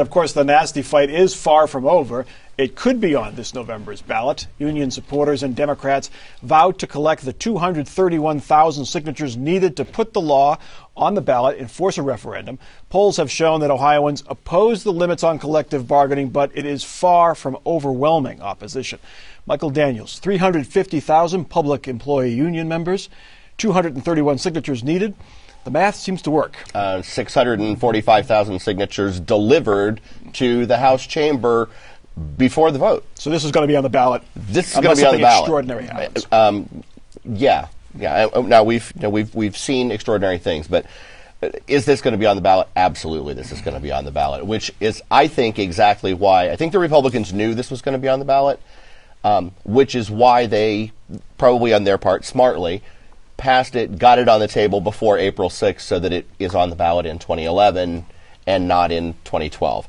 of course, the nasty fight is far from over. It could be on this November's ballot. Union supporters and Democrats vowed to collect the 231,000 signatures needed to put the law on the ballot and force a referendum. Polls have shown that Ohioans oppose the limits on collective bargaining, but it is far from overwhelming opposition. Michael Daniels, 350,000 public employee union members, 231 signatures needed. The math seems to work. 645,000 signatures delivered to the House chamber before the vote. So this is going to be on the ballot. This is going to be on the ballot. Extraordinary happens. Yeah. Now we've seen extraordinary things, but is this going to be on the ballot? Absolutely, this is going to be on the ballot. Which is, I think, exactly why I think the Republicans knew this was going to be on the ballot. Which is why they probably on their part smartly passed it, got it on the table before April 6th, so that it is on the ballot in 2011 and not in 2012.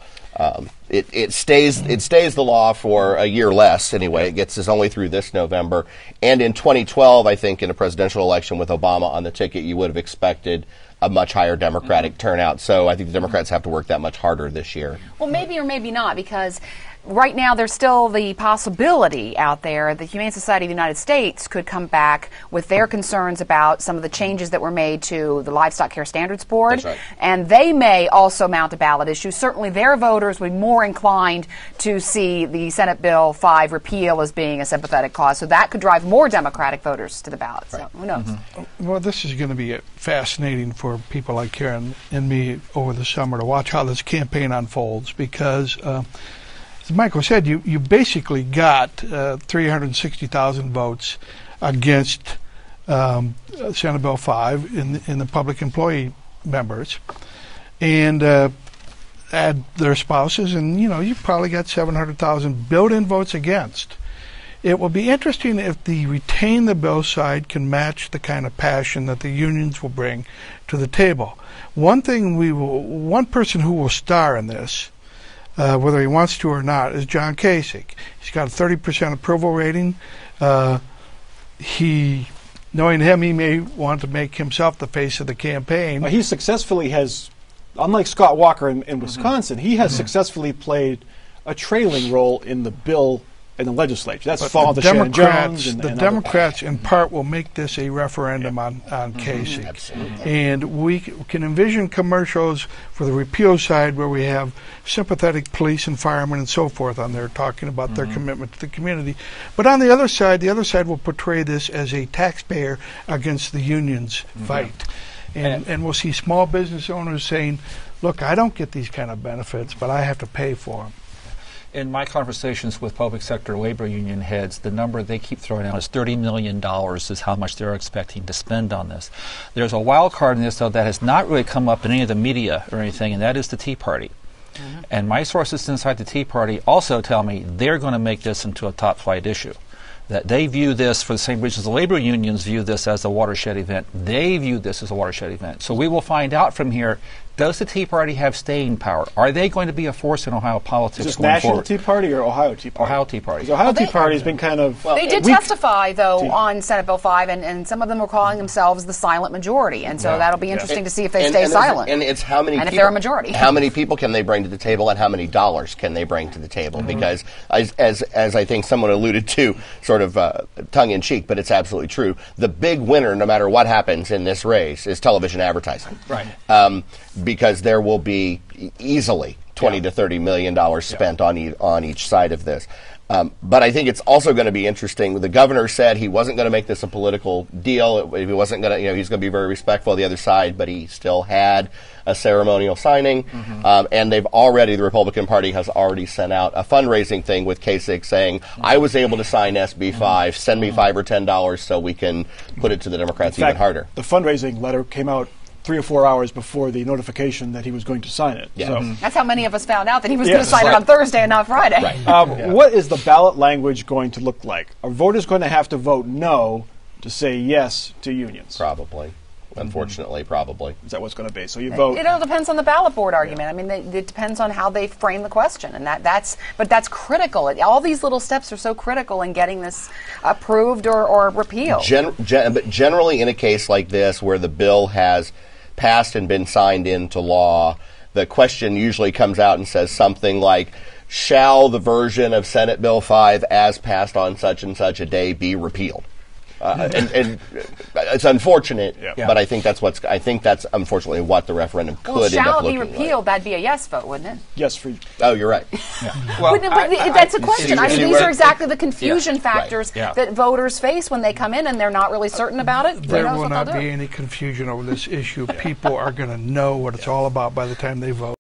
It stays the law for a year less anyway. It gets us only through this November. And in 2012, I think in a presidential election with Obama on the ticket, you would have expected a much higher Democratic turnout. So I think the Democrats have to work that much harder this year. Well, maybe or maybe not, because right now there's still the possibility out there that the Humane Society of the United States could come back with their concerns about some of the changes that were made to the Livestock Care Standards Board. That's right. And they may also mount a ballot issue. Certainly their voters would be more inclined to see the Senate Bill 5 repeal as being a sympathetic cause. So that could drive more Democratic voters to the ballot. Right. So who knows? Well, this is going to be fascinating for people like Karen and me over the summer to watch how this campaign unfolds, because as Michael said, you basically got 360,000 votes against Senate Bill 5 in the public employee members, and add their spouses, and you probably got 700,000 built-in votes against. It will be interesting if the retain the bill side can match the kind of passion that the unions will bring to the table. One person who will star in this, whether he wants to or not, is John Kasich. He's got a 30% approval rating. Knowing him, he may want to make himself the face of the campaign. He successfully has, unlike Scott Walker in Wisconsin, he has successfully played a trailing role in the bill in the legislature. That's followed the Shannon Jones. The Democrats, in part, will make this a referendum on Kasich. Absolutely. And we can envision commercials for the repeal side where we have sympathetic police and firemen and so forth on there talking about their commitment to the community. But on the other side will portray this as a taxpayer against the unions fight. And we'll see small business owners saying, look, I don't get these kind of benefits, but I have to pay for them. In my conversations with public sector labor union heads, the number they keep throwing out is $30 million is how much they're expecting to spend on this. There's a wild card in this, though, that has not really come up in any of the media or anything, and that is the Tea Party. And my sources inside the Tea Party also tell me they're going to make this into a top flight issue. That they view this, for the same reasons the labor unions view this as a watershed event, they view this as a watershed event. So we will find out from here, does the Tea Party have staying power? Are they going to be a force in Ohio politics Is this going National forward? Tea Party or Ohio Tea Party? Ohio Tea Party. The Ohio Tea Party has been kind of They did testify, though, on Senate Bill 5, and some of them were calling themselves the silent majority. And so that'll be interesting to see if they stay silent. And it's how many and people, if they're a majority. How many people can they bring to the table, and how many dollars can they bring to the table? Because, as I think someone alluded to, sort of tongue-in-cheek, but it's absolutely true, the big winner, no matter what happens in this race, is television advertising. Right. Because there will be easily $20 to $30 million spent on each side of this. But I think it's also going to be interesting. The governor said he wasn't going to make this a political deal. He wasn't going to, he's going to be very respectful of the other side, but he still had a ceremonial signing. And the Republican Party has already sent out a fundraising thing with Kasich saying, I was able to sign SB 5, send me $5 or $10 so we can put it to the Democrats even harder. The fundraising letter came out 3 or 4 hours before the notification that he was going to sign it. Yeah. So, That's how many of us found out that he was going to sign it on Thursday and not Friday. Right. What is the ballot language going to look like? Are voters going to have to vote no to say yes to unions? Probably. Unfortunately, probably. Is that what's going to be? So you vote. It all depends on the ballot board argument. I mean, it depends on how they frame the question, and that's critical. All these little steps are so critical in getting this approved or repealed. But generally, in a case like this, where the bill has passed and been signed into law, the question usually comes out and says something like, shall the version of Senate Bill 5 as passed on such and such a day be repealed? And it's unfortunate, but I think that's unfortunately what the referendum could end up looking like. Shall it be repealed? That'd be a yes vote, wouldn't it? Yes, for you. Oh, you're right. Well, but that's a question. I mean, these are exactly the confusion Right. factors that voters face when they come in and they're not really certain about it. There will not be any confusion over this issue. People are going to know what it's all about by the time they vote.